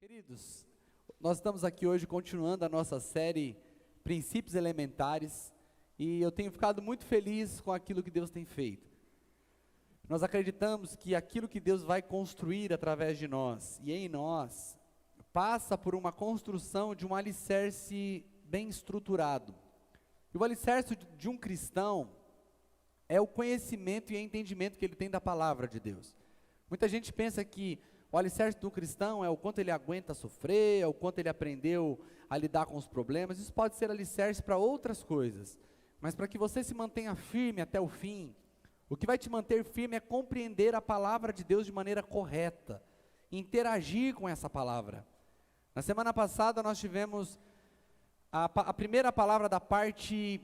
Queridos, nós estamos aqui hoje continuando a nossa série Princípios Elementares e eu tenho ficado muito feliz com aquilo que Deus tem feito. Nós acreditamos que aquilo que Deus vai construir através de nós e em nós passa por uma construção de um alicerce bem estruturado. E o alicerce de um cristão é o conhecimento e entendimento que ele tem da palavra de Deus. Muita gente pensa que o alicerce do cristão é o quanto ele aguenta sofrer, é o quanto ele aprendeu a lidar com os problemas. Isso pode ser alicerce para outras coisas, mas para que você se mantenha firme até o fim, o que vai te manter firme é compreender a palavra de Deus de maneira correta, interagir com essa palavra. Na semana passada nós tivemos a primeira palavra da parte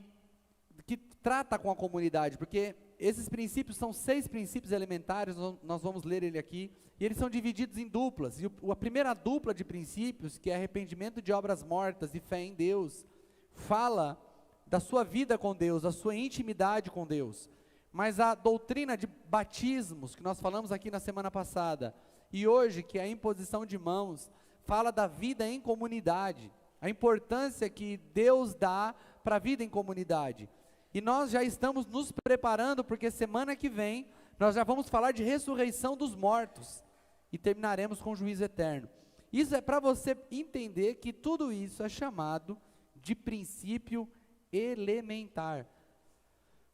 que trata com a comunidade, porque esses princípios são 6 princípios elementares, nós vamos ler ele aqui, e eles são divididos em duplas, e a primeira dupla de princípios, que é arrependimento de obras mortas e fé em Deus, fala da sua vida com Deus, da sua intimidade com Deus, mas a doutrina de batismos, que nós falamos aqui na semana passada, e hoje, que é a imposição de mãos, fala da vida em comunidade, a importância que Deus dá para a vida em comunidade. E nós já estamos nos preparando, porque semana que vem, nós já vamos falar de ressurreição dos mortos, e terminaremos com juízo eterno. Isso é para você entender que tudo isso é chamado de princípio elementar.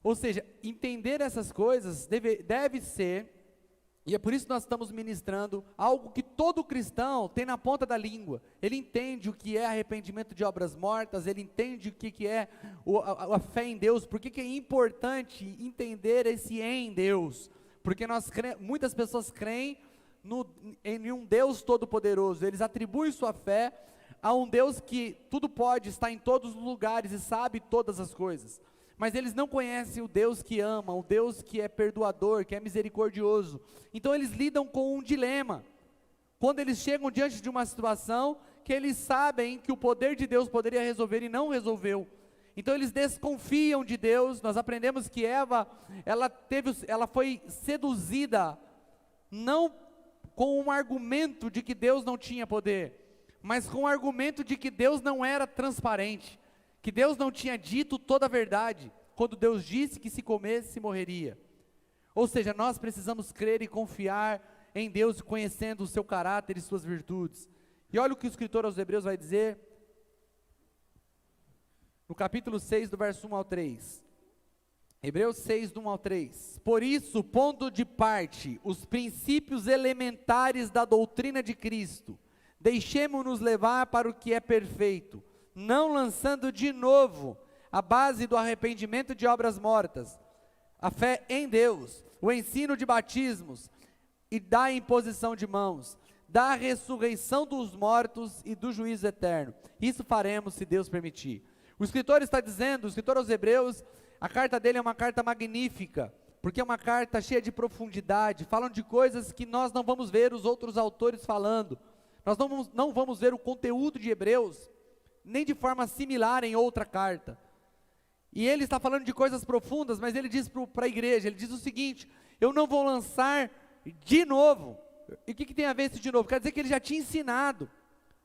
Ou seja, entender essas coisas deve ser, e é por isso que nós estamos ministrando, algo que todo cristão tem na ponta da língua. Ele entende o que é arrependimento de obras mortas, ele entende o que é a fé em Deus, por que é importante entender esse em Deus, porque muitas pessoas creem em um Deus todo-poderoso, eles atribuem sua fé a um Deus que tudo pode, está em todos os lugares e sabe todas as coisas, mas eles não conhecem o Deus que ama, o Deus que é perdoador, que é misericordioso. Então eles lidam com um dilema, quando eles chegam diante de uma situação, que eles sabem que o poder de Deus poderia resolver e não resolveu, então eles desconfiam de Deus. Nós aprendemos que Eva, ela foi seduzida, não com um argumento de que Deus não tinha poder, mas com o argumento de que Deus não era transparente, que Deus não tinha dito toda a verdade, quando Deus disse que se comesse, morreria. Ou seja, nós precisamos crer e confiar em Deus, conhecendo o seu caráter e suas virtudes. E olha o que o escritor aos Hebreus vai dizer, no capítulo 6, do verso 1 ao 3. Hebreus 6, do 1 ao 3. Por isso, pondo de parte os princípios elementares da doutrina de Cristo, deixemo-nos levar para o que é perfeito, não lançando de novo a base do arrependimento de obras mortas, a fé em Deus, o ensino de batismos e da imposição de mãos, da ressurreição dos mortos e do juízo eterno. Isso faremos se Deus permitir. O escritor está dizendo, o escritor aos Hebreus, a carta dele é uma carta magnífica, porque é uma carta cheia de profundidade, falam de coisas que nós não vamos ver os outros autores falando, nós não vamos ver o conteúdo de Hebreus, nem de forma similar em outra carta, e ele está falando de coisas profundas, mas ele diz para a igreja, ele diz o seguinte: eu não vou lançar de novo. E o que tem a ver isso de novo? Quer dizer que ele já tinha ensinado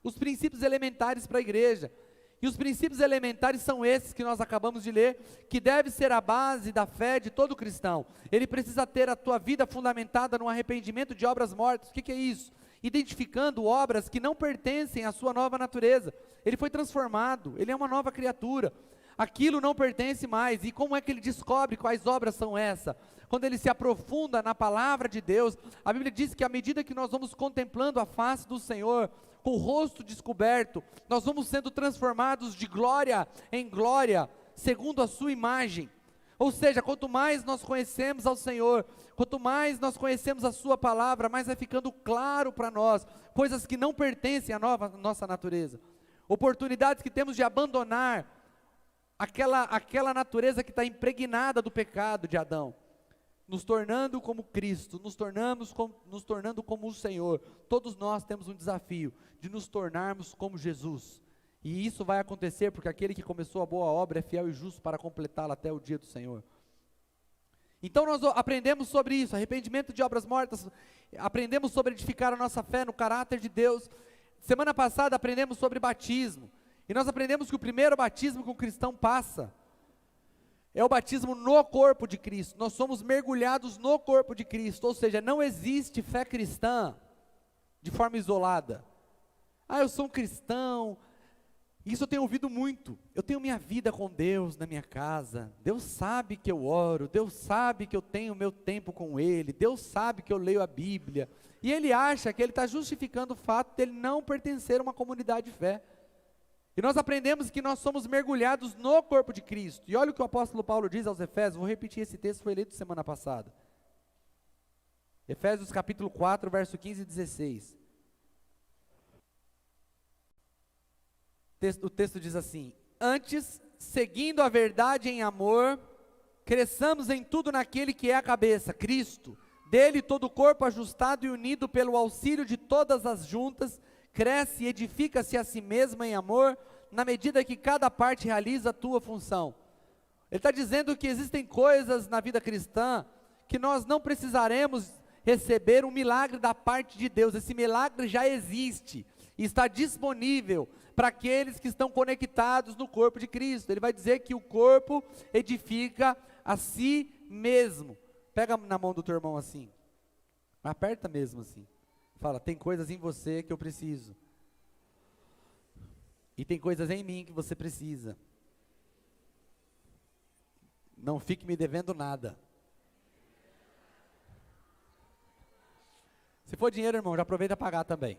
os princípios elementares para a igreja, e os princípios elementares são esses que nós acabamos de ler, que deve ser a base da fé de todo cristão. Ele precisa ter a tua vida fundamentada no arrependimento de obras mortas. O que é isso? Identificando obras que não pertencem à sua nova natureza. Ele foi transformado, ele é uma nova criatura, aquilo não pertence mais. E como é que ele descobre quais obras são essas? Quando ele se aprofunda na palavra de Deus. A Bíblia diz que à medida que nós vamos contemplando a face do Senhor, com o rosto descoberto, nós vamos sendo transformados de glória em glória, segundo a sua imagem. Ou seja, quanto mais nós conhecemos ao Senhor, quanto mais nós conhecemos a sua palavra, mais vai ficando claro para nós, coisas que não pertencem à nossa natureza, oportunidades que temos de abandonar aquela natureza que está impregnada do pecado de Adão, nos tornando como Cristo, nos tornando como o Senhor. Todos nós temos um desafio de nos tornarmos como Jesus, e isso vai acontecer porque aquele que começou a boa obra é fiel e justo para completá-la até o dia do Senhor. Então nós aprendemos sobre isso, arrependimento de obras mortas, aprendemos sobre edificar a nossa fé no caráter de Deus, Semana passada aprendemos sobre batismo, e nós aprendemos que o primeiro batismo que um cristão passa é o batismo no corpo de Cristo. Nós somos mergulhados no corpo de Cristo, ou seja, não existe fé cristã de forma isolada. Eu sou um cristão. Isso eu tenho ouvido muito. Eu tenho minha vida com Deus na minha casa. Deus sabe que eu oro. Deus sabe que eu tenho meu tempo com Ele. Deus sabe que eu leio a Bíblia. E ele acha que ele está justificando o fato de ele não pertencer a uma comunidade de fé. E nós aprendemos que nós somos mergulhados no corpo de Cristo. E olha o que o apóstolo Paulo diz aos Efésios. Vou repetir esse texto, foi lido semana passada. Efésios capítulo 4, verso 15 e 16. O texto diz assim: antes, seguindo a verdade em amor, cresçamos em tudo naquele que é a cabeça, Cristo. Dele todo o corpo ajustado e unido pelo auxílio de todas as juntas, cresce e edifica-se a si mesmo em amor, na medida que cada parte realiza a tua função. Ele está dizendo que existem coisas na vida cristã que nós não precisaremos receber um milagre da parte de Deus. Esse milagre já existe e está disponível para aqueles que estão conectados no corpo de Cristo. Ele vai dizer que o corpo edifica a si mesmo. Pega na mão do teu irmão assim, aperta mesmo assim, fala: tem coisas em você que eu preciso, e tem coisas em mim que você precisa. Não fique me devendo nada. Se for dinheiro, irmão, já aproveita a pagar também.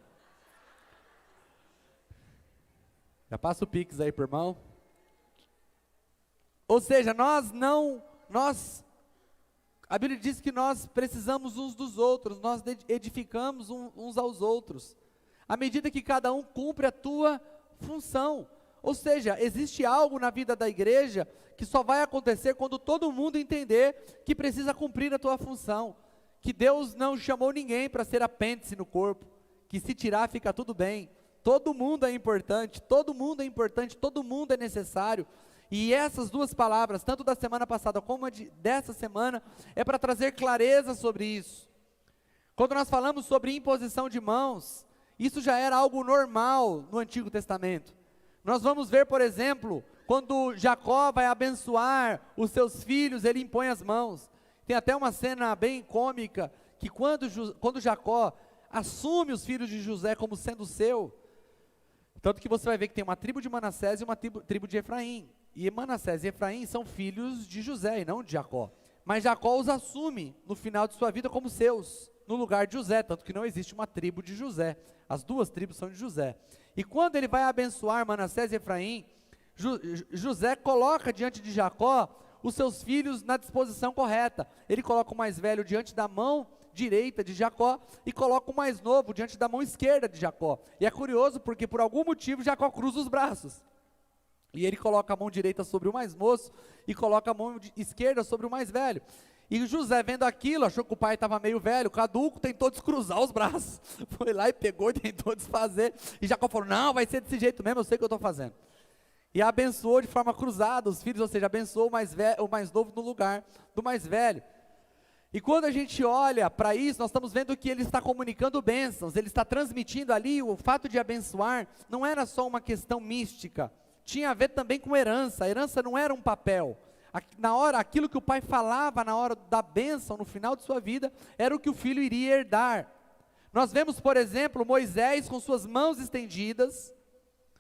Já passa o Pix aí pro irmão. Ou seja, a Bíblia diz que nós precisamos uns dos outros, nós edificamos uns aos outros, à medida que cada um cumpre a tua função. Ou seja, existe algo na vida da igreja que só vai acontecer quando todo mundo entender que precisa cumprir a tua função, que Deus não chamou ninguém para ser apêndice no corpo, que se tirar fica tudo bem. Todo mundo é importante, todo mundo é importante, todo mundo é necessário. E essas duas palavras, tanto da semana passada como dessa semana, é para trazer clareza sobre isso. Quando nós falamos sobre imposição de mãos, isso já era algo normal no Antigo Testamento. Nós vamos ver, por exemplo, quando Jacó vai abençoar os seus filhos, ele impõe as mãos. Tem até uma cena bem cômica, que quando Jacó assume os filhos de José como sendo seu, tanto que você vai ver que tem uma tribo de Manassés e uma tribo de Efraim. E Manassés e Efraim são filhos de José e não de Jacó. Mas Jacó os assume no final de sua vida como seus, no lugar de José, tanto que não existe uma tribo de José. As duas tribos são de José. E quando ele vai abençoar Manassés e Efraim, José coloca diante de Jacó os seus filhos na disposição correta. Ele coloca o mais velho diante da mão direita de Jacó e coloca o mais novo diante da mão esquerda de Jacó. E é curioso porque por algum motivo Jacó cruza os braços. E ele coloca a mão direita sobre o mais moço e coloca a mão esquerda sobre o mais velho. E José, vendo aquilo, achou que o pai estava meio velho, caduco, tentou descruzar os braços. Foi lá e pegou e tentou desfazer. E Jacó falou: não, vai ser desse jeito mesmo, eu sei o que eu estou fazendo. E abençoou de forma cruzada os filhos, ou seja, abençoou o mais novo no lugar do mais velho. E quando a gente olha para isso, nós estamos vendo que ele está comunicando bênçãos, ele está transmitindo ali o fato de abençoar, não era só uma questão mística, tinha a ver também com herança. A herança não era um papel. Aquilo que o pai falava na hora da bênção, no final de sua vida, era o que o filho iria herdar. Nós vemos, por exemplo, Moisés com suas mãos estendidas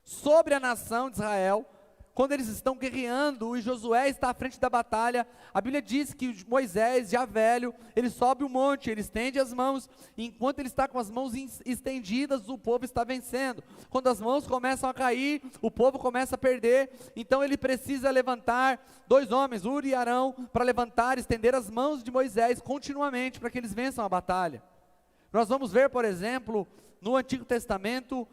sobre a nação de Israel, quando eles estão guerreando e Josué está à frente da batalha. A Bíblia diz que Moisés, já velho, ele sobe o monte, ele estende as mãos, e enquanto ele está com as mãos estendidas, o povo está vencendo. Quando as mãos começam a cair, o povo começa a perder, então ele precisa levantar 2 homens, Uri e Arão, para levantar e estender as mãos de Moisés continuamente, para que eles vençam a batalha. Nós vamos ver, por exemplo, no Antigo Testamento,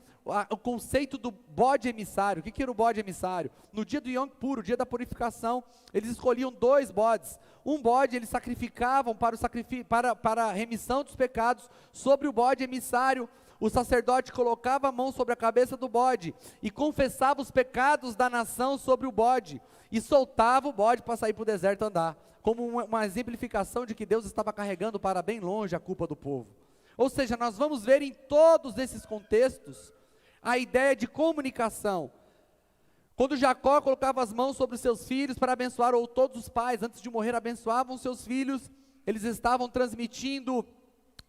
o conceito do bode emissário. O que era o bode emissário? No dia do Yom Kippur, o dia da purificação, eles escolhiam 2 bodes. Um bode eles sacrificavam para a remissão dos pecados. Sobre o bode emissário, o sacerdote colocava a mão sobre a cabeça do bode e confessava os pecados da nação sobre o bode, e soltava o bode para sair para o deserto andar, como uma exemplificação de que Deus estava carregando para bem longe a culpa do povo. Ou seja, nós vamos ver em todos esses contextos a ideia de comunicação. Quando Jacó colocava as mãos sobre os seus filhos para abençoar, ou todos os pais, antes de morrer, abençoavam seus filhos, eles estavam transmitindo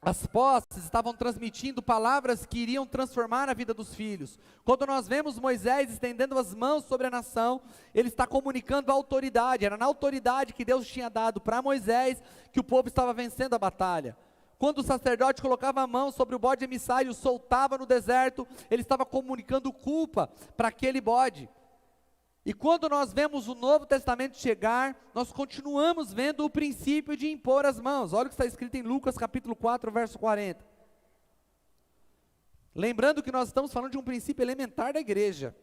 as posses, estavam transmitindo palavras que iriam transformar a vida dos filhos. Quando nós vemos Moisés estendendo as mãos sobre a nação, ele está comunicando a autoridade. Era na autoridade que Deus tinha dado para Moisés que o povo estava vencendo a batalha. Quando o sacerdote colocava a mão sobre o bode emissário e o soltava no deserto, ele estava comunicando culpa para aquele bode. E quando nós vemos o Novo Testamento chegar, nós continuamos vendo o princípio de impor as mãos. Olha o que está escrito em Lucas capítulo 4, verso 40. Lembrando que nós estamos falando de um princípio elementar da igreja.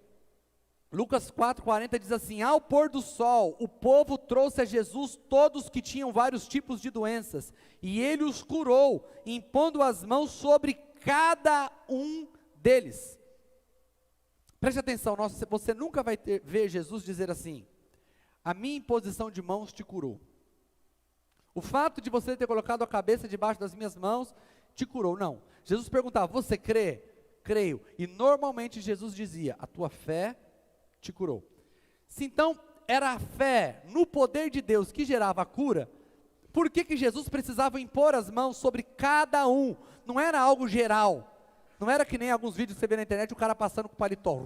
Lucas 4, 40 diz assim: ao pôr do sol, o povo trouxe a Jesus todos que tinham vários tipos de doenças, e ele os curou, impondo as mãos sobre cada um deles. Preste atenção, você nunca vai ver Jesus dizer assim: a minha imposição de mãos te curou. O fato de você ter colocado a cabeça debaixo das minhas mãos te curou. Não. Jesus perguntava: você crê? Creio. E normalmente Jesus dizia: a tua fé te curou. Se então era a fé no poder de Deus que gerava a cura, por que Jesus precisava impor as mãos sobre cada um? Não era algo geral. Não era que nem alguns vídeos que você vê na internet, o cara passando com o paletó.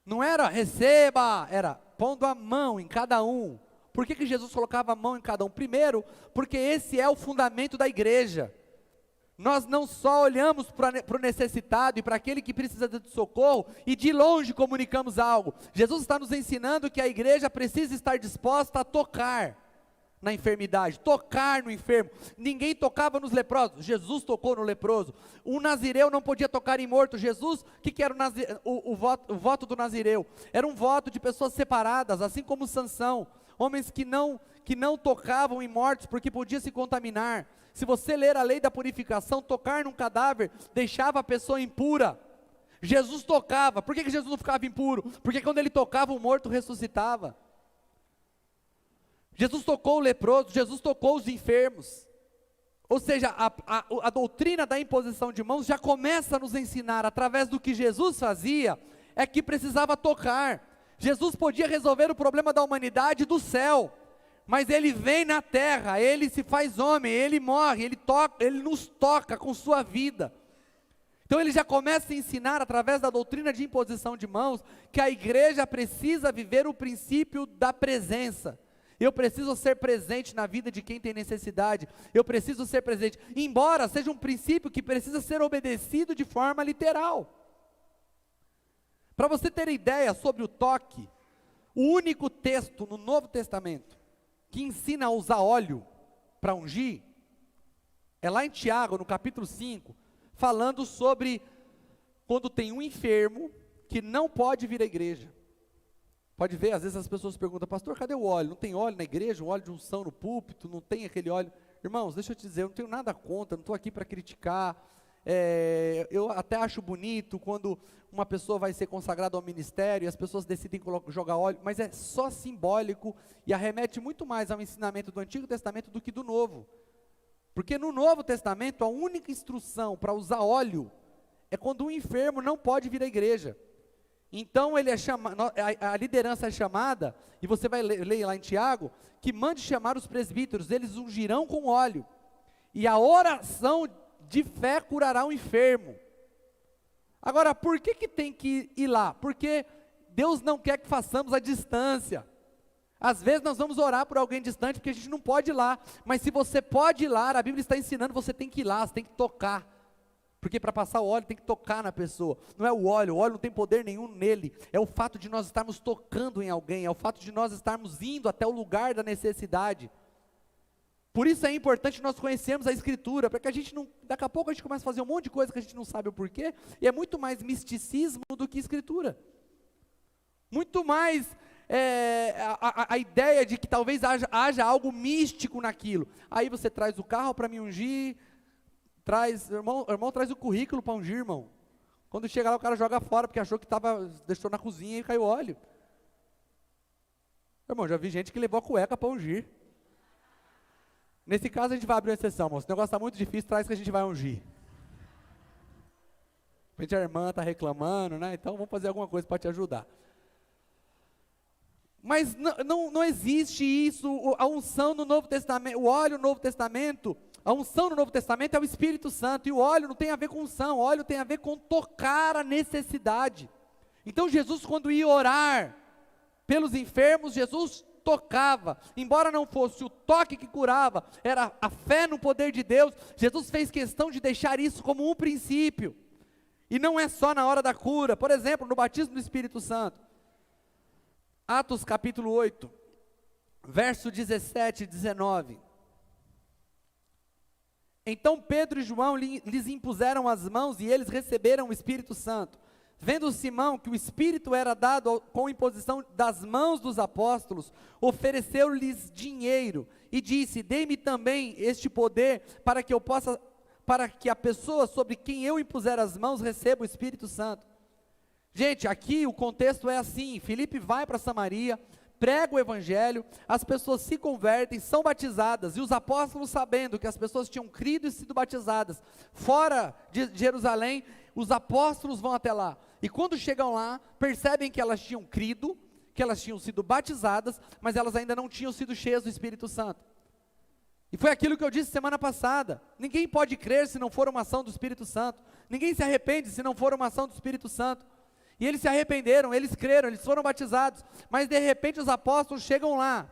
Não era receba, era pondo a mão em cada um. Por que Jesus colocava a mão em cada um? Primeiro, porque esse é o fundamento da igreja. Nós não só olhamos para o necessitado e para aquele que precisa de socorro e de longe comunicamos algo. Jesus está nos ensinando que a igreja precisa estar disposta a tocar na enfermidade, tocar no enfermo. Ninguém tocava nos leprosos, Jesus tocou no leproso. O nazireu não podia tocar em morto. Jesus, o que era o voto do nazireu? Era um voto de pessoas separadas, assim como Sansão, homens que não tocavam em mortos, porque podia se contaminar. Se você ler a lei da purificação, tocar num cadáver deixava a pessoa impura. Jesus tocava. Por que Jesus não ficava impuro? Porque quando ele tocava, o morto ressuscitava. Jesus tocou o leproso, Jesus tocou os enfermos. Ou seja, a doutrina da imposição de mãos já começa a nos ensinar, através do que Jesus fazia, é que precisava tocar. Jesus podia resolver o problema da humanidade do céu, mas ele vem na terra, ele se faz homem, ele morre, ele nos toca com sua vida. Então ele já começa a ensinar, através da doutrina de imposição de mãos, que a igreja precisa viver o princípio da presença. Eu preciso ser presente na vida de quem tem necessidade. Eu preciso ser presente, embora seja um princípio que precisa ser obedecido de forma literal. Para você ter ideia sobre o toque, o único texto no Novo Testamento que ensina a usar óleo para ungir, é lá em Tiago, no capítulo 5, falando sobre quando tem um enfermo que não pode vir à igreja. Pode ver, às vezes as pessoas perguntam: pastor, cadê o óleo? Não tem óleo na igreja, um óleo de unção no púlpito, não tem aquele óleo. Irmãos, deixa eu te dizer, eu não tenho nada contra, não estou aqui para criticar. Eu até acho bonito quando uma pessoa vai ser consagrada ao ministério e as pessoas decidem jogar óleo, mas é só simbólico e arremete muito mais ao ensinamento do Antigo Testamento do que do Novo. Porque no Novo Testamento a única instrução para usar óleo é quando um enfermo não pode vir à igreja. Então ele a liderança é chamada, e você vai ler lá em Tiago, que mande chamar os presbíteros, eles ungirão com óleo, e a oração de fé curará o enfermo. Agora, por que tem que ir lá? Porque Deus não quer que façamos à distância. Às vezes nós vamos orar por alguém distante, porque a gente não pode ir lá, mas se você pode ir lá, a Bíblia está ensinando, você tem que ir lá, você tem que tocar. Porque para passar o óleo tem que tocar na pessoa. Não é o óleo não tem poder nenhum nele. É o fato de nós estarmos tocando em alguém, é o fato de nós estarmos indo até o lugar da necessidade. Por isso é importante nós conhecermos a Escritura, para que a gente não, daqui a pouco a gente começa a fazer um monte de coisa que a gente não sabe o porquê, e é muito mais misticismo do que Escritura. Muito mais a ideia de que talvez haja algo místico naquilo. Aí você traz o carro para me ungir, irmão traz o currículo para ungir, irmão. Quando chega lá o cara joga fora, porque achou que deixou na cozinha e caiu óleo. Irmão, já vi gente que levou a cueca para ungir. Nesse caso a gente vai abrir uma exceção, irmão. Se o negócio está muito difícil, traz que a gente vai ungir. De repente a irmã está reclamando, né? Então vamos fazer alguma coisa para te ajudar. Mas não existe isso, a unção no Novo Testamento, o óleo no Novo Testamento, a unção no Novo Testamento é o Espírito Santo, e o óleo não tem a ver com unção, o óleo tem a ver com tocar a necessidade. Então Jesus, quando ia orar pelos enfermos, Jesus tocava, embora não fosse o toque que curava, era a fé no poder de Deus. Jesus fez questão de deixar isso como um princípio, e não é só na hora da cura. Por exemplo, no batismo do Espírito Santo, Atos capítulo 8, verso 17 e 19. Então Pedro e João lhes impuseram as mãos e eles receberam o Espírito Santo. Vendo Simão que o Espírito era dado com imposição das mãos dos apóstolos, ofereceu-lhes dinheiro e disse: dê-me também este poder para que a pessoa sobre quem eu impuser as mãos receba o Espírito Santo. Gente, aqui o contexto é assim: Filipe vai para Samaria, prega o evangelho, as pessoas se convertem, são batizadas, e os apóstolos, sabendo que as pessoas tinham crido e sido batizadas fora de Jerusalém, os apóstolos vão até lá, e quando chegam lá, percebem que elas tinham crido, que elas tinham sido batizadas, mas elas ainda não tinham sido cheias do Espírito Santo. E foi aquilo que eu disse semana passada: ninguém pode crer se não for uma ação do Espírito Santo, ninguém se arrepende se não for uma ação do Espírito Santo. E eles se arrependeram, eles creram, eles foram batizados, mas de repente os apóstolos chegam lá,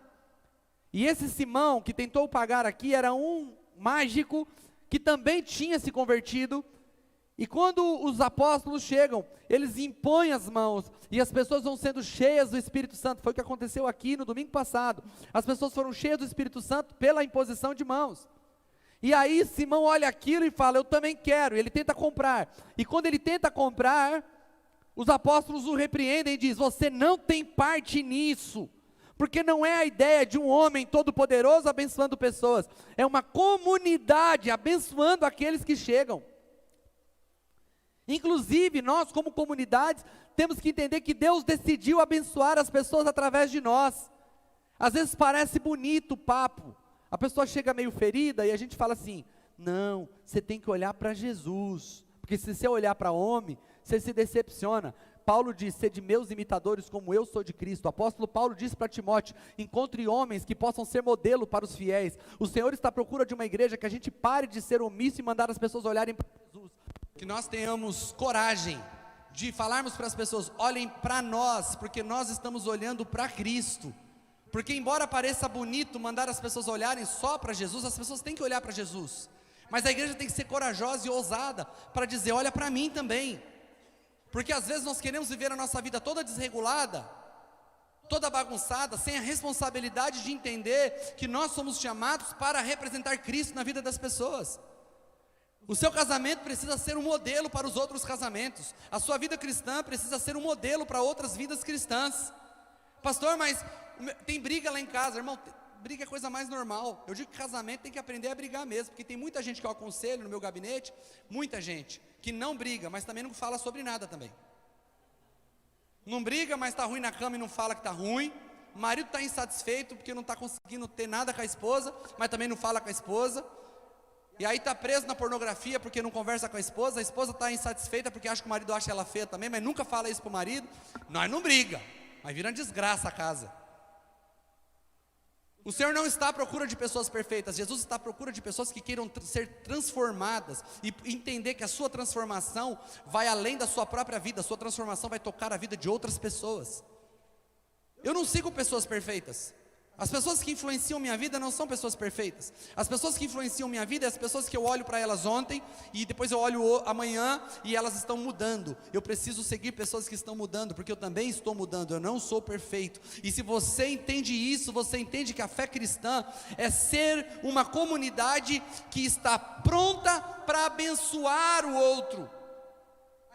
e esse Simão que tentou pagar aqui era um mágico que também tinha se convertido, e quando os apóstolos chegam, eles impõem as mãos, e as pessoas vão sendo cheias do Espírito Santo. Foi o que aconteceu aqui no domingo passado, as pessoas foram cheias do Espírito Santo pela imposição de mãos. E aí Simão olha aquilo e fala: eu também quero, e ele tenta comprar, e quando ele tenta comprar, os apóstolos o repreendem e dizem: você não tem parte nisso, porque não é a ideia de um homem todo-poderoso abençoando pessoas, é uma comunidade abençoando aqueles que chegam. Inclusive, nós como comunidade, temos que entender que Deus decidiu abençoar as pessoas através de nós. Às vezes parece bonito o papo, a pessoa chega meio ferida e a gente fala assim: não, você tem que olhar para Jesus, porque se você olhar para homem, você se decepciona. Paulo diz: sede meus imitadores como eu sou de Cristo. O apóstolo Paulo disse para Timóteo: encontre homens que possam ser modelo para os fiéis. O Senhor está à procura de uma igreja que a gente pare de ser omisso e mandar as pessoas olharem para Jesus. Que nós tenhamos coragem de falarmos para as pessoas: olhem para nós, porque nós estamos olhando para Cristo. Porque embora pareça bonito mandar as pessoas olharem só para Jesus, as pessoas têm que olhar para Jesus. Mas a igreja tem que ser corajosa e ousada para dizer: olha para mim também. Porque às vezes nós queremos viver a nossa vida toda desregulada, toda bagunçada, sem a responsabilidade de entender que nós somos chamados para representar Cristo na vida das pessoas. O seu casamento precisa ser um modelo para os outros casamentos, a sua vida cristã precisa ser um modelo para outras vidas cristãs. Pastor, mas tem briga lá em casa. Irmão, briga é a coisa mais normal. Eu digo que casamento tem que aprender a brigar mesmo, porque tem muita gente que eu aconselho no meu gabinete, muita gente que não briga, mas também não fala sobre nada também. Não briga, mas está ruim na cama e não fala que está ruim. O marido está insatisfeito porque não está conseguindo ter nada com a esposa, mas também não fala com a esposa. E aí está preso na pornografia porque não conversa com a esposa está insatisfeita porque acha que o marido acha ela feia também, mas nunca fala isso para o marido. Nós não briga, mas vira uma desgraça a casa. O Senhor não está à procura de pessoas perfeitas, Jesus está à procura de pessoas que queiram ser transformadas e entender que a sua transformação vai além da sua própria vida, a sua transformação vai tocar a vida de outras pessoas. Eu não sigo pessoas perfeitas. As pessoas que influenciam minha vida não são pessoas perfeitas. As pessoas que influenciam minha vida, as pessoas que eu olho para elas ontem e depois eu olho amanhã e elas estão mudando. Eu preciso seguir pessoas que estão mudando, porque eu também estou mudando, eu não sou perfeito. E se você entende isso, você entende que a fé cristã é ser uma comunidade que está pronta para abençoar o outro.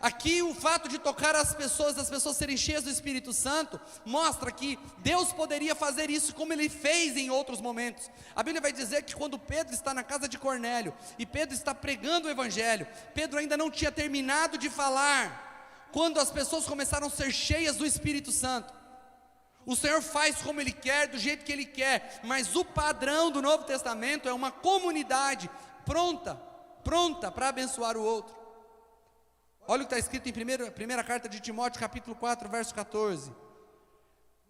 Aqui o fato de tocar as pessoas, das pessoas serem cheias do Espírito Santo, mostra que Deus poderia fazer isso como Ele fez em outros momentos. A Bíblia vai dizer que quando Pedro está na casa de Cornélio, e Pedro está pregando o Evangelho, Pedro ainda não tinha terminado de falar, quando as pessoas começaram a ser cheias do Espírito Santo. O Senhor faz como Ele quer, do jeito que Ele quer, mas o padrão do Novo Testamento é uma comunidade pronta para abençoar o outro. olha o que está escrito em primeira carta de Timóteo, capítulo 4, verso 14.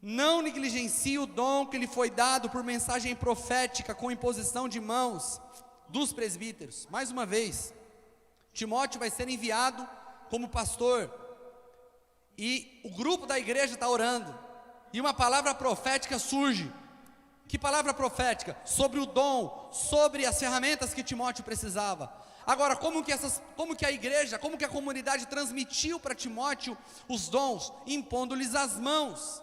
Não negligencie o dom que lhe foi dado por mensagem profética com imposição de mãos dos presbíteros. Mais uma vez, Timóteo vai ser enviado como pastor, e o grupo da igreja está orando, e uma palavra profética surge. Que palavra profética? Sobre o dom, sobre as ferramentas que Timóteo precisava. Agora, como que a igreja, como que a comunidade transmitiu para Timóteo os dons? Impondo-lhes as mãos.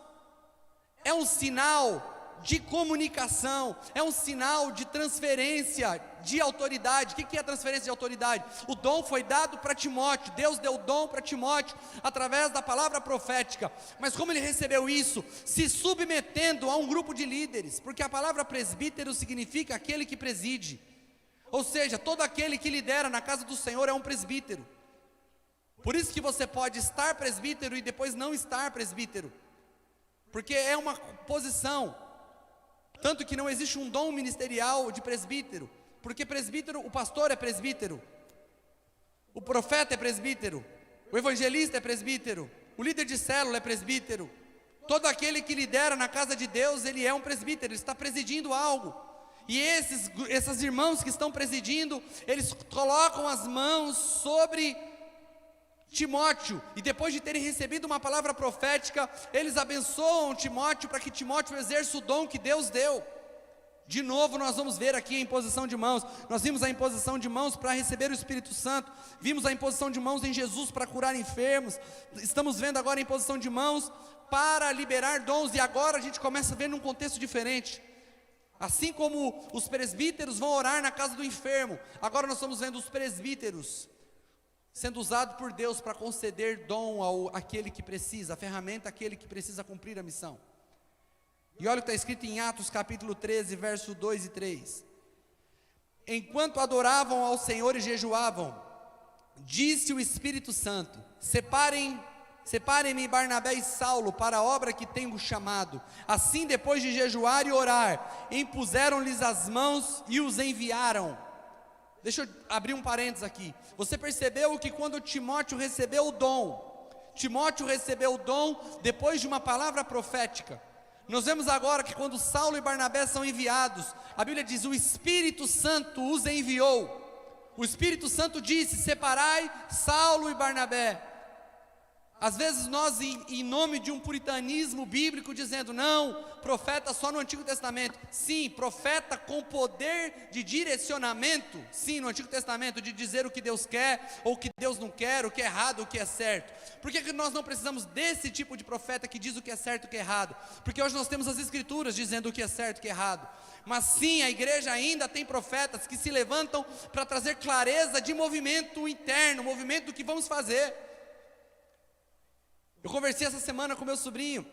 É um sinal de comunicação, é um sinal de transferência de autoridade. O que é transferência de autoridade? O dom foi dado para Timóteo, Deus deu o dom para Timóteo, através da palavra profética, mas como ele recebeu isso? Se submetendo a um grupo de líderes, porque a palavra presbítero significa aquele que preside, ou seja, todo aquele que lidera na casa do Senhor é um presbítero. Por isso que você pode estar presbítero e depois não estar presbítero, porque é uma posição. Tanto que não existe um dom ministerial de presbítero, porque presbítero, o pastor é presbítero, o profeta é presbítero, o evangelista é presbítero, o líder de célula é presbítero. Todo aquele que lidera na casa de Deus, ele é um presbítero, ele está presidindo algo. E esses irmãos que estão presidindo, eles colocam as mãos sobre Timóteo, e depois de terem recebido uma palavra profética, eles abençoam Timóteo para que Timóteo exerça o dom que Deus deu. De novo nós vamos ver aqui a imposição de mãos. Nós vimos a imposição de mãos para receber o Espírito Santo, vimos a imposição de mãos em Jesus para curar enfermos, estamos vendo agora a imposição de mãos para liberar dons, e agora a gente começa a ver num contexto diferente. Assim como os presbíteros vão orar na casa do enfermo, agora nós estamos vendo os presbíteros sendo usado por Deus para conceder dom àquele que precisa, a ferramenta àquele que precisa cumprir a missão. E olha o que está escrito em Atos capítulo 13, verso 2 e 3. Enquanto adoravam ao Senhor e jejuavam, disse o Espírito Santo: Separem-me Barnabé e Saulo para a obra que tenho chamado. Assim, depois de jejuar e orar, impuseram-lhes as mãos e os enviaram. Deixa eu abrir um parênteses aqui. Você percebeu que quando Timóteo recebeu o dom depois de uma palavra profética. Nós vemos agora que quando Saulo e Barnabé são enviados, a Bíblia diz: o Espírito Santo os enviou. O Espírito Santo disse: separai Saulo e Barnabé. Às vezes nós, em nome de um puritanismo bíblico, dizendo, não, profeta só no Antigo Testamento. Sim, profeta com poder de direcionamento, sim, no Antigo Testamento, de dizer o que Deus quer, ou o que Deus não quer, o que é errado, o que é certo. Por que nós não precisamos desse tipo de profeta que diz o que é certo e o que é errado? Porque hoje nós temos as Escrituras dizendo o que é certo e o que é errado. Mas sim, a igreja ainda tem profetas que se levantam para trazer clareza de movimento interno, movimento do que vamos fazer. Eu conversei essa semana com meu sobrinho,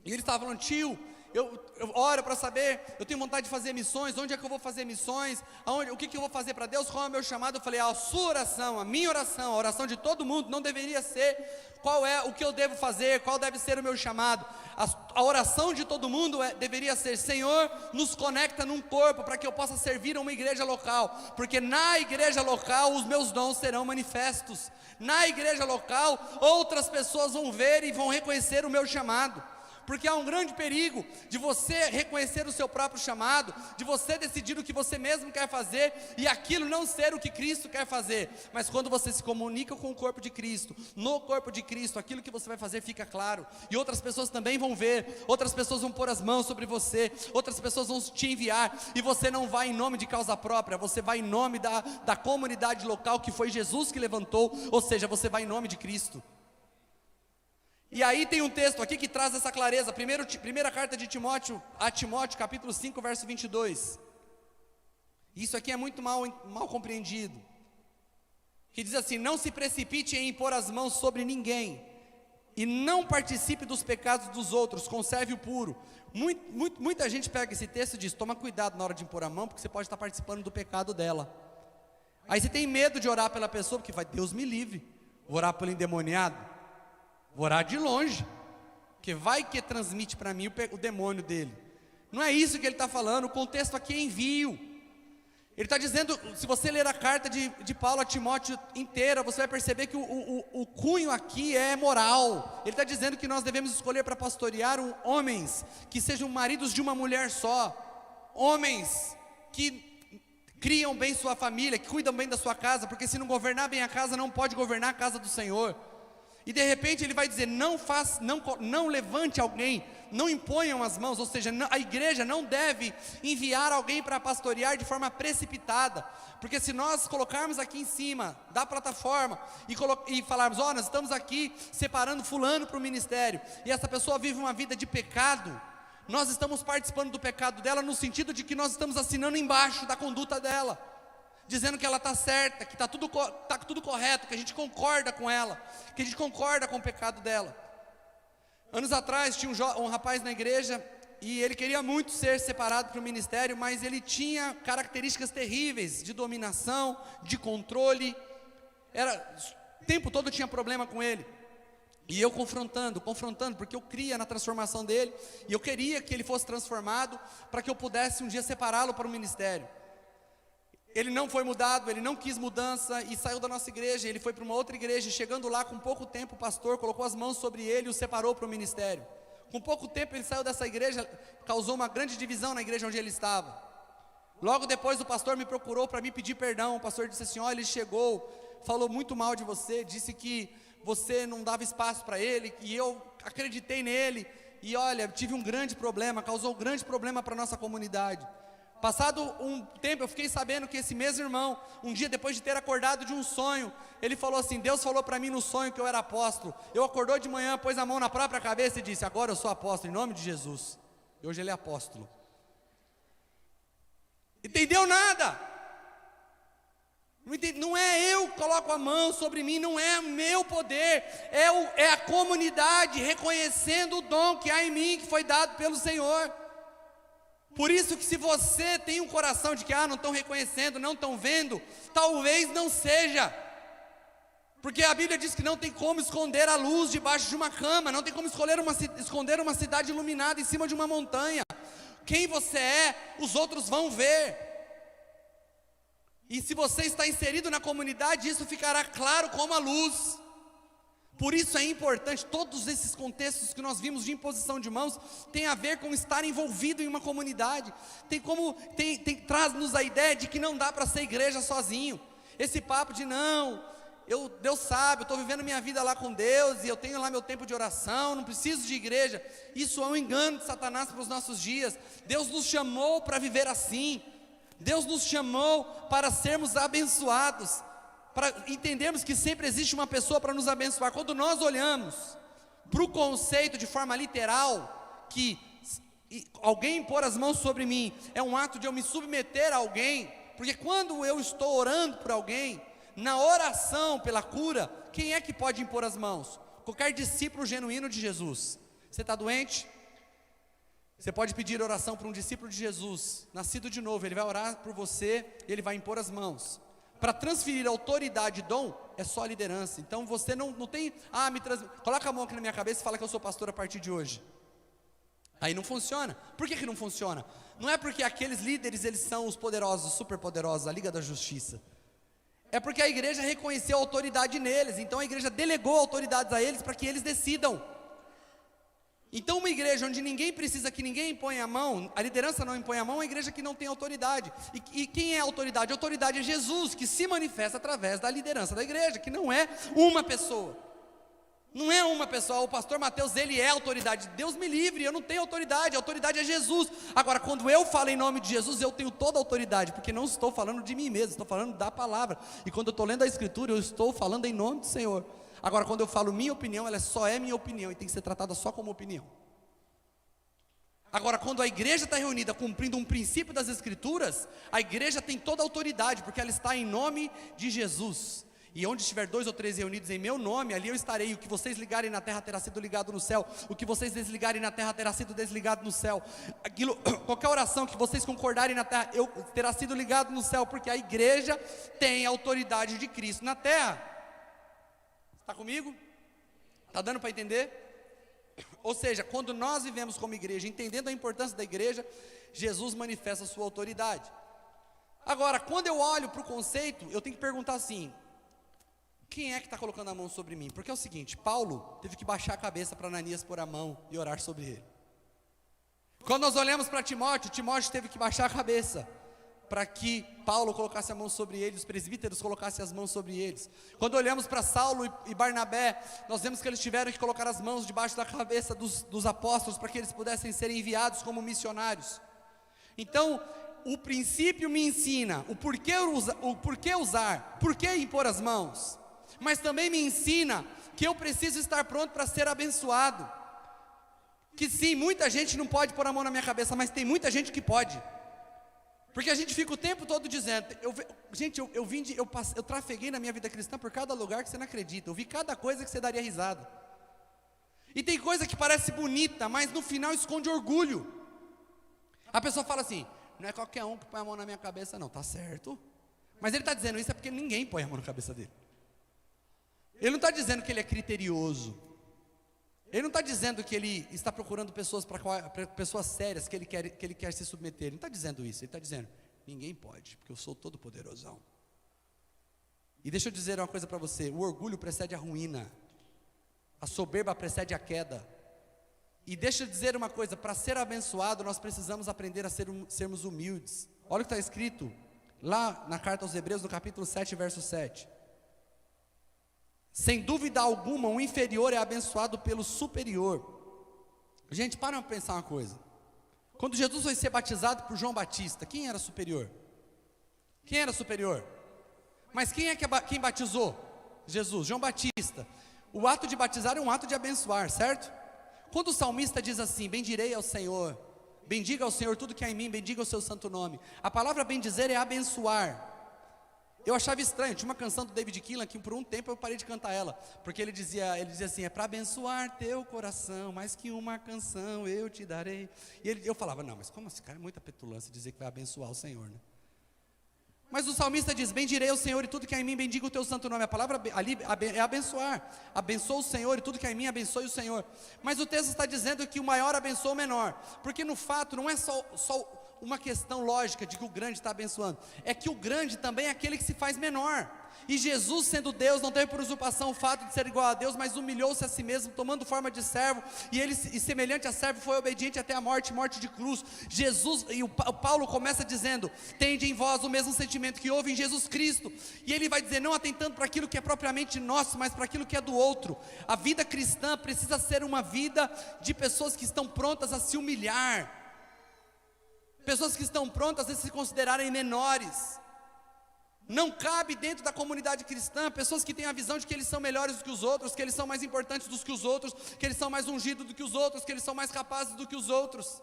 e ele estava falando: tio, eu oro para saber, eu tenho vontade de fazer missões, onde é que eu vou fazer missões, o que eu vou fazer para Deus, qual é o meu chamado? Eu falei: a sua oração, a minha oração, a oração de todo mundo não deveria ser qual é o que eu devo fazer, qual deve ser o meu chamado. A oração de todo mundo deveria ser: Senhor, nos conecta num corpo para que eu possa servir a uma igreja local, porque na igreja local os meus dons serão manifestos. Na igreja local outras pessoas vão ver e vão reconhecer o meu chamado. Porque há um grande perigo de você reconhecer o seu próprio chamado, de você decidir o que você mesmo quer fazer e aquilo não ser o que Cristo quer fazer. Mas quando você se comunica com o corpo de Cristo, no corpo de Cristo, aquilo que você vai fazer fica claro, e outras pessoas também vão ver, outras pessoas vão pôr as mãos sobre você, outras pessoas vão te enviar, e você não vai em nome de causa própria, você vai em nome da comunidade local que foi Jesus que levantou, ou seja, você vai em nome de Cristo. E aí tem um texto aqui que traz essa clareza. Primeira carta de Timóteo, a Timóteo, capítulo 5, verso 22. Isso aqui é muito mal compreendido. Que diz assim: não se precipite em impor as mãos sobre ninguém, e não participe dos pecados dos outros, conserve o puro. Muita gente pega esse texto e diz: toma cuidado na hora de impor a mão, porque você pode estar participando do pecado dela. Aí você tem medo de orar pela pessoa, porque vai: Deus me livre, vou orar pelo endemoniado. Vou orar de longe, porque vai que transmite para mim o demônio dele. Não é isso que ele está falando. O contexto aqui é envio. Ele está dizendo, se você ler a carta de Paulo a Timóteo inteira, você vai perceber que o cunho aqui é moral. Ele está dizendo que nós devemos escolher para pastorear homens que sejam maridos de uma mulher só, homens que criam bem sua família, que cuidam bem da sua casa, porque se não governar bem a casa, não pode governar a casa do Senhor. E de repente ele vai dizer, não levante alguém, não imponham as mãos, ou seja, a igreja não deve enviar alguém para pastorear de forma precipitada, porque se nós colocarmos aqui em cima da plataforma e falarmos, nós estamos aqui separando fulano para o ministério, e essa pessoa vive uma vida de pecado, nós estamos participando do pecado dela, no sentido de que nós estamos assinando embaixo da conduta dela, dizendo que ela está certa, que está tudo correto, que a gente concorda com ela, que a gente concorda com o pecado dela. Anos atrás tinha um rapaz na igreja, e ele queria muito ser separado para o ministério, mas ele tinha características terríveis, de dominação, de controle, o tempo todo tinha problema com ele, e eu confrontando, porque eu cria na transformação dele, e eu queria que ele fosse transformado, para que eu pudesse um dia separá-lo para o ministério. Ele não foi mudado, ele não quis mudança e saiu da nossa igreja, ele foi para uma outra igreja, chegando lá com pouco tempo o pastor colocou as mãos sobre ele e o separou para o ministério. Com pouco tempo ele saiu dessa igreja, causou uma grande divisão na igreja onde ele estava. Logo depois o pastor me procurou para me pedir perdão, o pastor disse assim, olha, ele chegou, falou muito mal de você, disse que você não dava espaço para ele, e eu acreditei nele, e olha, tive um grande problema, causou um grande problema para a nossa comunidade. Passado um tempo eu fiquei sabendo que esse mesmo irmão, um dia depois de ter acordado de um sonho, ele falou assim, Deus falou para mim no sonho que eu era apóstolo, eu acordou de manhã, pôs a mão na própria cabeça e disse, agora eu sou apóstolo, em nome de Jesus, e hoje ele é apóstolo. Entendeu nada? Não é eu que coloco a mão sobre mim, não é meu poder, é a comunidade reconhecendo o dom que há em mim, que foi dado pelo Senhor. Por isso que se você tem um coração de que não estão reconhecendo, não estão vendo, talvez não seja, porque a Bíblia diz que não tem como esconder a luz debaixo de uma cama, não tem como esconder uma cidade iluminada em cima de uma montanha. Quem você é, os outros vão ver, e se você está inserido na comunidade, isso ficará claro como a luz. Por isso é importante, todos esses contextos que nós vimos de imposição de mãos, tem a ver com estar envolvido em uma comunidade, traz-nos a ideia de que não dá para ser igreja sozinho, esse papo de Deus sabe, eu estou vivendo minha vida lá com Deus, e eu tenho lá meu tempo de oração, não preciso de igreja, isso é um engano de Satanás para os nossos dias. Deus nos chamou para viver assim, Deus nos chamou para sermos abençoados, para entendermos que sempre existe uma pessoa para nos abençoar. Quando nós olhamos para o conceito de forma literal, que alguém impor as mãos sobre mim é um ato de eu me submeter a alguém, porque quando eu estou orando por alguém, na oração pela cura, quem é que pode impor as mãos? Qualquer discípulo genuíno de Jesus. Você está doente? Você pode pedir oração para um discípulo de Jesus, nascido de novo, ele vai orar por você, ele vai impor as mãos. Para transferir autoridade e dom, é só a liderança. Então você não tem, coloca a mão aqui na minha cabeça e fala que eu sou pastor a partir de hoje. Aí não funciona. Por que não funciona? Não é porque aqueles líderes, eles são os poderosos, super poderosos, a Liga da Justiça. É porque a igreja reconheceu a autoridade neles, então a igreja delegou autoridades a eles para que eles decidam. Então uma igreja onde ninguém precisa que ninguém imponha a mão, a liderança não impõe a mão, é uma igreja que não tem autoridade. E quem é a autoridade? A autoridade é Jesus, que se manifesta através da liderança da igreja, que não é uma pessoa. Não é uma pessoa, o pastor Mateus, ele é autoridade. Deus me livre, eu não tenho autoridade, a autoridade é Jesus. Agora, quando eu falo em nome de Jesus, eu tenho toda a autoridade, porque não estou falando de mim mesmo, estou falando da palavra. E quando eu estou lendo a Escritura, eu estou falando em nome do Senhor. Agora, quando eu falo minha opinião, ela só é minha opinião e tem que ser tratada só como opinião. Agora, quando a igreja está reunida cumprindo um princípio das Escrituras, a igreja tem toda a autoridade, porque ela está em nome de Jesus. E onde estiver 2 ou 3 reunidos em meu nome, ali eu estarei. O que vocês ligarem na terra terá sido ligado no céu, o que vocês desligarem na terra terá sido desligado no céu. Qualquer oração que vocês concordarem na terra, terá sido ligado no céu, porque a igreja tem a autoridade de Cristo na terra. Está comigo? Está dando para entender? Ou seja, quando nós vivemos como igreja, entendendo a importância da igreja, Jesus manifesta a sua autoridade. Agora, quando eu olho para o conceito, eu tenho que perguntar assim: quem é que está colocando a mão sobre mim? Porque é o seguinte, Paulo teve que baixar a cabeça para Ananias pôr a mão e orar sobre ele. Quando nós olhamos para Timóteo, Timóteo teve que baixar a cabeça para que Paulo colocasse a mão sobre eles, os presbíteros colocassem as mãos sobre eles. Quando olhamos para Saulo e Barnabé, nós vemos que eles tiveram que colocar as mãos debaixo da cabeça dos apóstolos, para que eles pudessem ser enviados como missionários. Então, o princípio me ensina o porquê usar, porquê impor as mãos, mas também me ensina que eu preciso estar pronto para ser abençoado. Que sim, muita gente não pode pôr a mão na minha cabeça, mas tem muita gente que pode. Porque a gente fica o tempo todo dizendo, eu trafeguei na minha vida cristã por cada lugar que você não acredita, eu vi cada coisa que você daria risada. E tem coisa que parece bonita, mas no final esconde orgulho. A pessoa fala assim, não é qualquer um que põe a mão na minha cabeça não, tá certo. Mas ele está dizendo isso é porque ninguém põe a mão na cabeça dele. Ele não está dizendo que ele é criterioso. Ele não está dizendo que ele está procurando pessoas pessoas sérias que ele quer se submeter. Ele não está dizendo isso. Ele está dizendo, ninguém pode, porque eu sou todo poderosão. E deixa eu dizer uma coisa para você: o orgulho precede a ruína, a soberba precede a queda. E deixa eu dizer uma coisa: para ser abençoado nós precisamos aprender a sermos humildes. Olha o que está escrito lá na carta aos Hebreus, no capítulo 7, verso 7. Sem dúvida alguma, o inferior é abençoado pelo superior. Gente, para para pensar uma coisa. Quando Jesus foi ser batizado por João Batista, quem era superior? Quem era superior? Mas quem batizou? Jesus, João Batista. O ato de batizar é um ato de abençoar, certo? Quando o salmista diz assim, bendirei ao Senhor, bendiga ao Senhor tudo que há em mim, bendiga o seu santo nome. A palavra bendizer é abençoar. Eu achava estranho, tinha uma canção do David Keelan que por um tempo eu parei de cantar ela, porque ele dizia assim, é para abençoar teu coração, mais que uma canção eu te darei. E eu falava, não, mas como esse cara é muita petulância dizer que vai abençoar o Senhor, né? Mas o salmista diz, bendirei ao Senhor e tudo que há em mim, bendiga o teu santo nome. A palavra ali é abençoar, abençoa o Senhor e tudo que há em mim, abençoe o Senhor. Mas o texto está dizendo que o maior abençoa o menor, porque no fato não é só uma questão lógica de que o grande está abençoando, é que o grande também é aquele que se faz menor. E Jesus, sendo Deus, não teve por usurpação o fato de ser igual a Deus, mas humilhou-se a si mesmo, tomando forma de servo, e ele, semelhante a servo, foi obediente até a morte de cruz. Jesus, e o Paulo começa dizendo, tende em vós o mesmo sentimento que houve em Jesus Cristo, e ele vai dizer, não atentando para aquilo que é propriamente nosso, mas para aquilo que é do outro. A vida cristã precisa ser uma vida de pessoas que estão prontas a se humilhar, pessoas que estão prontas a se considerarem menores. Não cabe dentro da comunidade cristã pessoas que têm a visão de que eles são melhores do que os outros, que eles são mais importantes do que os outros, que eles são mais ungidos do que os outros, que eles são mais capazes do que os outros.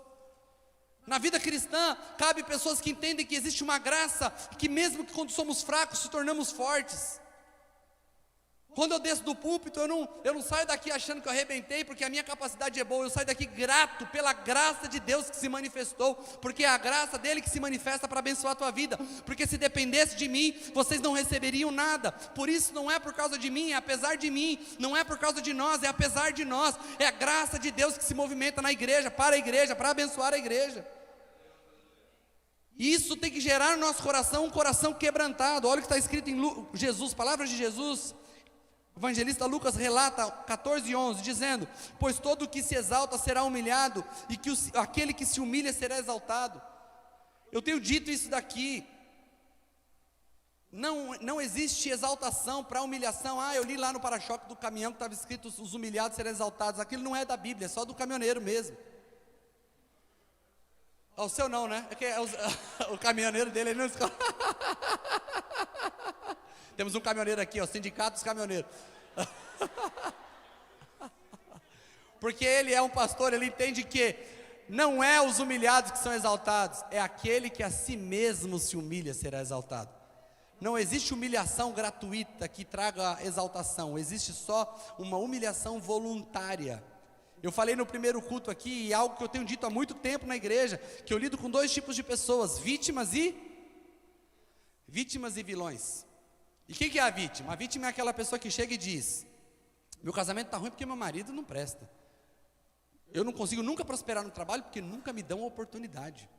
Na vida cristã, cabe pessoas que entendem que existe uma graça, que mesmo que quando somos fracos, se tornamos fortes. Quando eu desço do púlpito, eu não saio daqui achando que eu arrebentei, porque a minha capacidade é boa. Eu saio daqui grato pela graça de Deus que se manifestou, porque é a graça dele que se manifesta para abençoar a tua vida. Porque se dependesse de mim, vocês não receberiam nada. Por isso não é por causa de mim, é apesar de mim. Não é por causa de nós, é apesar de nós. É a graça de Deus que se movimenta na igreja, para abençoar a igreja. E isso tem que gerar no nosso coração um coração quebrantado. Olha o que está escrito em Jesus, palavras de Jesus. O evangelista Lucas relata 14:11, dizendo, pois todo o que se exalta será humilhado, e que aquele que se humilha será exaltado. Eu tenho dito isso daqui, não existe exaltação para humilhação. Eu li lá no para-choque do caminhão que estava escrito, os humilhados serão exaltados. Aquilo não é da Bíblia, é só do caminhoneiro mesmo. O seu não, né? É que o caminhoneiro dele, ele não escolhe. Temos um caminhoneiro aqui, sindicato dos caminhoneiros. Porque ele é um pastor, ele entende que não é os humilhados que são exaltados, é aquele que a si mesmo se humilha será exaltado. Não existe humilhação gratuita que traga exaltação, existe só uma humilhação voluntária. Eu falei no primeiro culto aqui, e algo que eu tenho dito há muito tempo na igreja, que eu lido com dois tipos de pessoas, vítimas e vilões. E quem que é a vítima? A vítima é aquela pessoa que chega e diz, meu casamento está ruim porque meu marido não presta. Eu não consigo nunca prosperar no trabalho porque nunca me dão a oportunidade.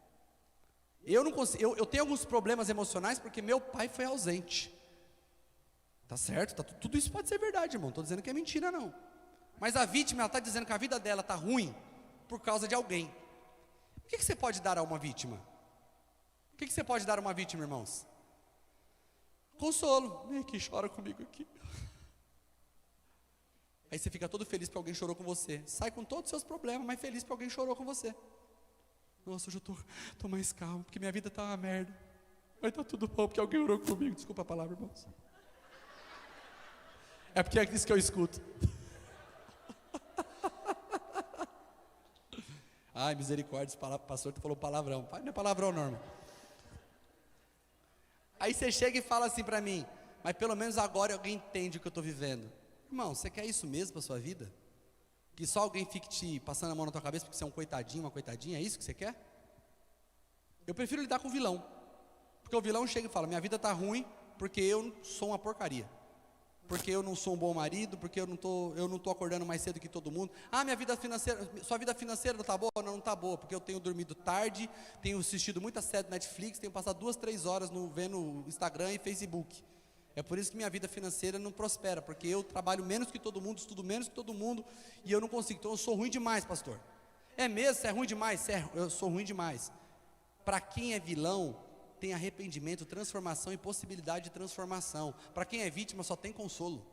Eu não consigo, eu tenho alguns problemas emocionais porque meu pai foi ausente. Tá certo? Tudo isso pode ser verdade, irmão. Não estou dizendo que é mentira, não. Mas a vítima, ela está dizendo que a vida dela está ruim por causa de alguém. O que você pode dar a uma vítima? O que você pode dar a uma vítima, irmãos? Consolo. Vem aqui, chora comigo aqui. Aí você fica todo feliz porque alguém chorou com você. Sai com todos os seus problemas, mas feliz porque alguém chorou com você. Nossa, hoje eu tô mais calmo, porque minha vida está uma merda. Mas está tudo bom porque alguém orou comigo. Desculpa a palavra, irmãos. É porque é isso que eu escuto. Ai, misericórdia, o pastor falou palavrão. Não é palavrão, não, irmão. Aí você chega e fala assim para mim, mas pelo menos agora alguém entende o que eu estou vivendo. Irmão, você quer isso mesmo para a sua vida? Que só alguém fique te passando a mão na tua cabeça porque você é um coitadinho, uma coitadinha, é isso que você quer? Eu prefiro lidar com o vilão. Porque o vilão chega e fala, minha vida está ruim porque eu sou uma porcaria. Porque eu não sou um bom marido, porque eu não tô acordando mais cedo que todo mundo. Ah, minha vida financeira, sua vida financeira não está boa? Não está boa, porque eu tenho dormido tarde, tenho assistido muita série Netflix, tenho passado 2, 3 horas vendo Instagram e Facebook. É por isso que minha vida financeira não prospera, porque eu trabalho menos que todo mundo, estudo menos que todo mundo, e eu não consigo. Então eu sou ruim demais, pastor. É mesmo? Você é ruim demais? Eu sou ruim demais. Para quem é vilão, tem arrependimento, transformação e possibilidade de transformação. Para quem é vítima, só tem consolo.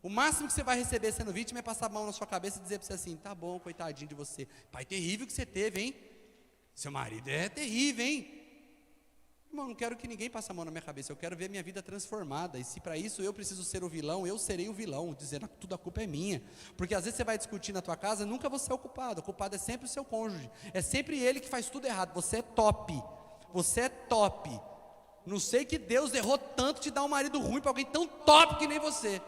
O máximo que você vai receber sendo vítima é passar a mão na sua cabeça e dizer para você assim, tá bom, coitadinho de você. Pai terrível que você teve, hein? Seu marido é terrível, hein? Irmão, não quero que ninguém passe a mão na minha cabeça, eu quero ver minha vida transformada. E se para isso eu preciso ser o vilão, eu serei o vilão, dizendo que tudo a culpa é minha. Porque às vezes você vai discutir na tua casa, nunca você é o culpado é sempre o seu cônjuge. É sempre ele que faz tudo errado, você é top. Você é top. Não sei que Deus errou tanto de dar um marido ruim para alguém tão top que nem você.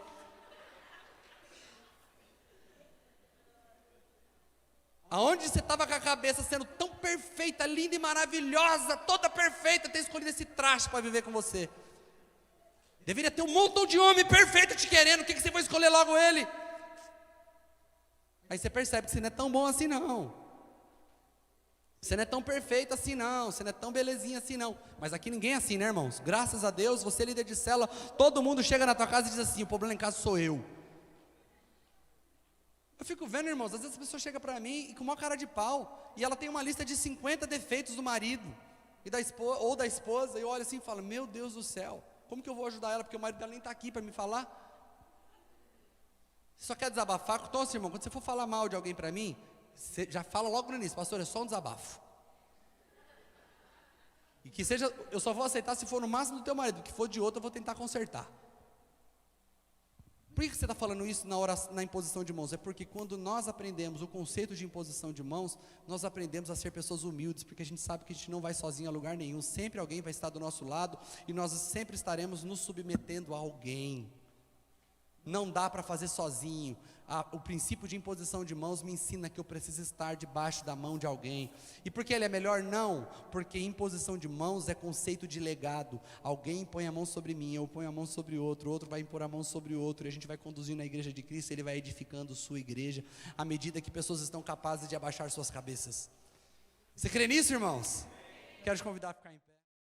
Aonde você estava com a cabeça sendo tão perfeita, linda e maravilhosa, toda perfeita, ter escolhido esse traste para viver com você. Deveria ter um montão de homem perfeito te querendo, o que você foi escolher logo ele? Aí você percebe que você não é tão bom assim não. Você não é tão perfeito assim não, você não é tão belezinha assim não. Mas aqui ninguém é assim, né, irmãos? Graças a Deus, você é líder de célula, todo mundo chega na tua casa e diz assim, o problema em casa sou eu. Eu fico vendo, irmãos, às vezes a pessoa chega para mim e com uma cara de pau, e ela tem uma lista de 50 defeitos do marido, e da esposa, e eu olho assim e falo, meu Deus do céu, como que eu vou ajudar ela, porque o marido dela nem está aqui para me falar? Você só quer desabafar? Então assim, irmão, quando você for falar mal de alguém para mim, você já fala logo no início, pastor, é só um desabafo. E que seja, eu só vou aceitar se for no máximo do teu marido, que for de outro eu vou tentar consertar. Por que você está falando isso na imposição de mãos? É porque quando nós aprendemos o conceito de imposição de mãos, nós aprendemos a ser pessoas humildes, porque a gente sabe que a gente não vai sozinho a lugar nenhum, sempre alguém vai estar do nosso lado, e nós sempre estaremos nos submetendo a alguém. Não dá para fazer sozinho. O princípio de imposição de mãos me ensina que eu preciso estar debaixo da mão de alguém. E por que ele é melhor? Não, porque imposição de mãos é conceito de legado. Alguém põe a mão sobre mim, eu ponho a mão sobre outro vai impor a mão sobre o outro, e a gente vai conduzindo a igreja de Cristo, ele vai edificando sua igreja, à medida que pessoas estão capazes de abaixar suas cabeças. Você crê nisso, irmãos? Quero te convidar a ficar em pé.